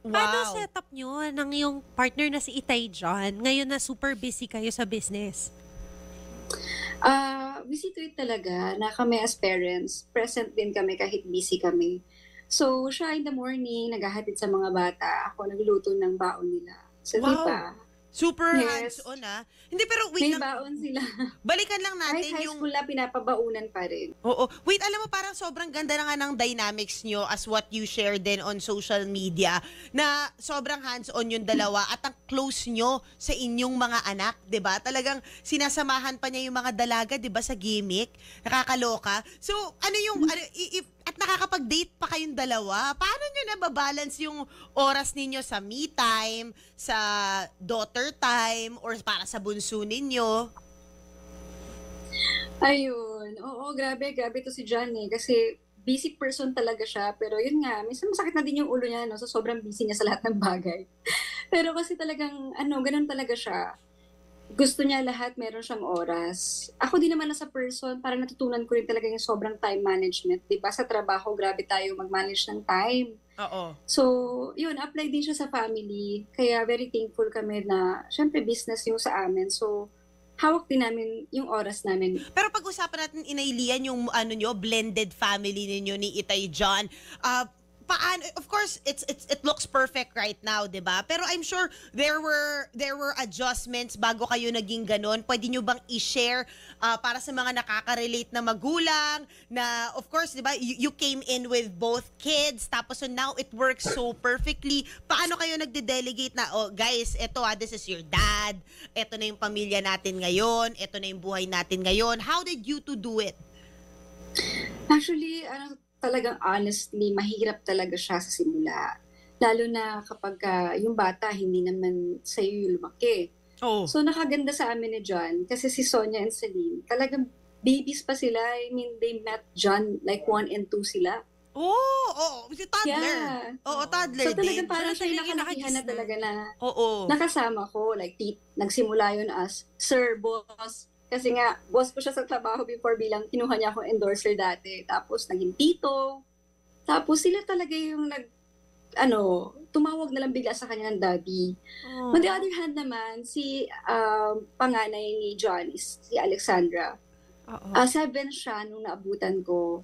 Paano Wow. setup niyo ng iyong partner na si Itay John, ngayon na super busy kayo sa business? Busy to it talaga na kami as parents, present din kami kahit busy kami. So, siya in the morning, naghahatid sa mga bata, ako nagluluto ng baon nila. So, 'di Wow. ba? Super Yes, hands-on, ah. Hindi, pero wait may lang, baon sila. balikan lang Kahit natin high yung school na pinapabaunan pa rin. oo. Wait, alam mo parang sobrang ganda na nga ng dynamics nyo as what you share din on social media na sobrang hands-on yung dalawa at ang close nyo sa inyong mga anak, 'di ba? Talagang sinasamahan pa niya yung mga dalaga, 'di ba, sa gimmick. Nakakaloka. So, ano yung ano, at nakakapag-date pa kayong dalawa. Paano nyo nababalance yung oras ninyo sa me time, sa daughter time, or para sa bunso ninyo? Ayun, oo, grabe, grabe 'to si John, eh, kasi busy person talaga siya. Pero yun nga, minsan masakit na din yung ulo niya 'no, sa sobrang busy niya sa lahat ng bagay. Pero kasi talagang ano, gano'n talaga siya. Gusto niya lahat meron siyang oras. Ako din naman as a person, parang natutunan ko rin talaga yung sobrang time management. 'Di ba sa trabaho, grabe tayo mag-manage ng time. Oo. So, yun, apply din siya sa family. Kaya very thankful kami na, syempre business yung sa amin. So, hawak din namin yung oras namin. Pero pag-usapan natin, Inaylian, yung ano nyo, blended family ninyo ni Itay John. Paano, of course, it looks perfect right now, 'di ba? Pero I'm sure there were adjustments bago kayo naging ganun. Pwede nyo bang i-share para sa mga nakaka-relate na magulang na, of course, 'di ba, you came in with both kids, tapos so now it works so perfectly. Paano kayo nagde-delegate na, oh guys, eto this is your dad, eto na yung pamilya natin ngayon, eto na yung buhay natin ngayon. How did you two do it? Actually, ano, talagang honestly, mahirap talaga siya sa simula. Lalo na kapagka yung bata hindi naman sa'yo yung lumaki. Oh. So, nakaganda sa amin ni John kasi si Sonia and Celine, talagang babies pa sila. I mean, they met John like 1 and 2 sila. Oh, oo, si toddler. Yeah. Oo, Oo. toddler So, talagang din. parang Siya na siya yung talaga yung nakalakihan na nakakisnan. talaga na Oo. nakasama ko. Like, nagsimula yun as, Sir, boss. Kasi nga, boss ko siya sa trabaho before bilang kinuha niya akong endorser dati. Tapos, naging tito. Tapos, sila talaga yung tumawag na lang bigla sa kanya ng daddy. Oo. On the other hand naman, si panganay ni John is si Alexandra. Oo. 7 siya nung naabutan ko.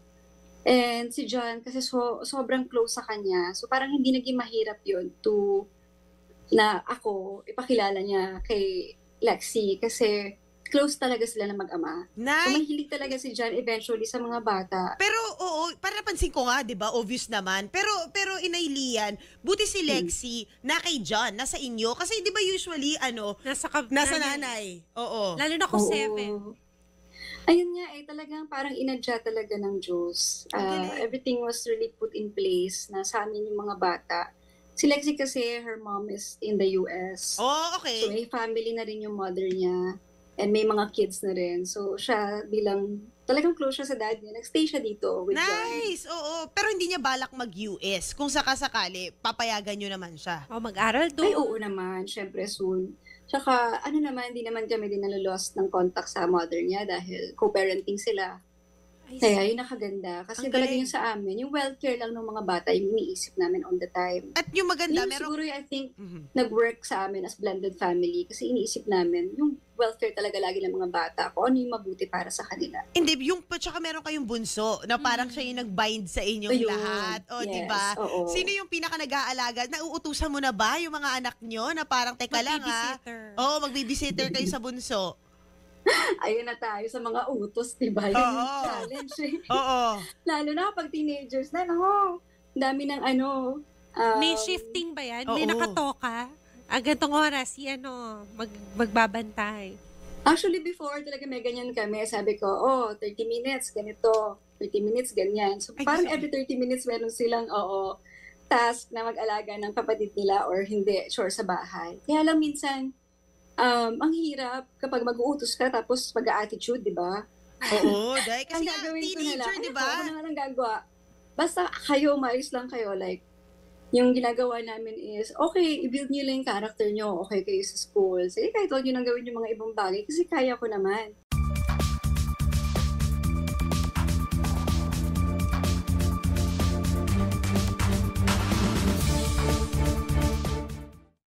And si John, kasi sobrang close sa kanya. So parang hindi naging mahirap yun na ako ipakilala niya kay Lexi. Kasi close talaga sila ng mag-ama. So Nay, mahilig talaga si John eventually sa mga bata. pero oo, para napansin ko nga, 'di ba? Obvious naman. Pero Inaylian, buti si Hmm. Lexi na kay John, nasa inyo kasi 'di ba usually nasa nanay. Oo. Lalo na kung Oo. 7. Ayun nga eh, talagang parang inadya talaga ng Diyos. Ang galing. Everything was really put in place na sa amin yung mga bata. Si Lexi kasi, her mom is in the US. Oh, So okay. may family na rin yung mother niya. And may mga kids na rin. So siya bilang, talagang close siya sa dad niya. Nagstay siya dito with John. Nice. Oo, pero hindi niya balak mag-US. Kung sakasakali, papayagan niyo naman siya. O mag-aral Ay, doon. oo naman. Syempre soon. Tsaka, ano naman, hindi naman kami din nalolost ng contact sa mother niya dahil co-parenting sila. Ay, Kaya yun nakaganda. Kasi Ang talaga galing. yung sa amin, yung welfare lang ng mga bata, yung iniisip namin all the time. At yung maganda, Yun meron siguro I think, Mhm. nag-work sa amin as blended family kasi iniisip namin yung welfare talaga lagi ng mga bata, kung ano yung mabuti para sa kanila. Hindi, yung tsaka meron kayong bunso na parang siya yung nag-bind sa inyong Ayun. lahat. O, di Yes, ba? oo. Sino yung pinaka nag-aalaga? Nauutusan mo na ba yung mga anak nyo na parang, teka lang ha? mag-babysitter. Oo, mag-babysitter kayo sa bunso. Ayun na tayo sa mga utos, di ba? Yun yung Oo. challenge eh. Oo. Lalo na kapag teenagers na, no? Dami ng May shifting ba yan? May Oo. nakatoka? Gantong oras, si magbabantay. Actually, before talaga may ganyan kami. Sabi ko, 30 minutes, ganito. 30 minutes, ganyan. So, Ay, parang gusto ko. every 30 minutes meron silang, task na mag-alaga ng kapatid nila or hindi, sure sa bahay. Kaya lang minsan, ang hirap kapag mag-uutos ka tapos mag-attitude, di ba? Oo, dahil Ang kasi nga, gagawin ko na lang, teenager, di ako ba? na nga lang gagawa. Basta kayo, maayos lang kayo. Like, yung ginagawa namin is, okay, i-build nyo lang yung character nyo. Okay kayo sa school. Sige, kahit huwag nyo nang gawin yung mga ibang bagay kasi kaya ko naman.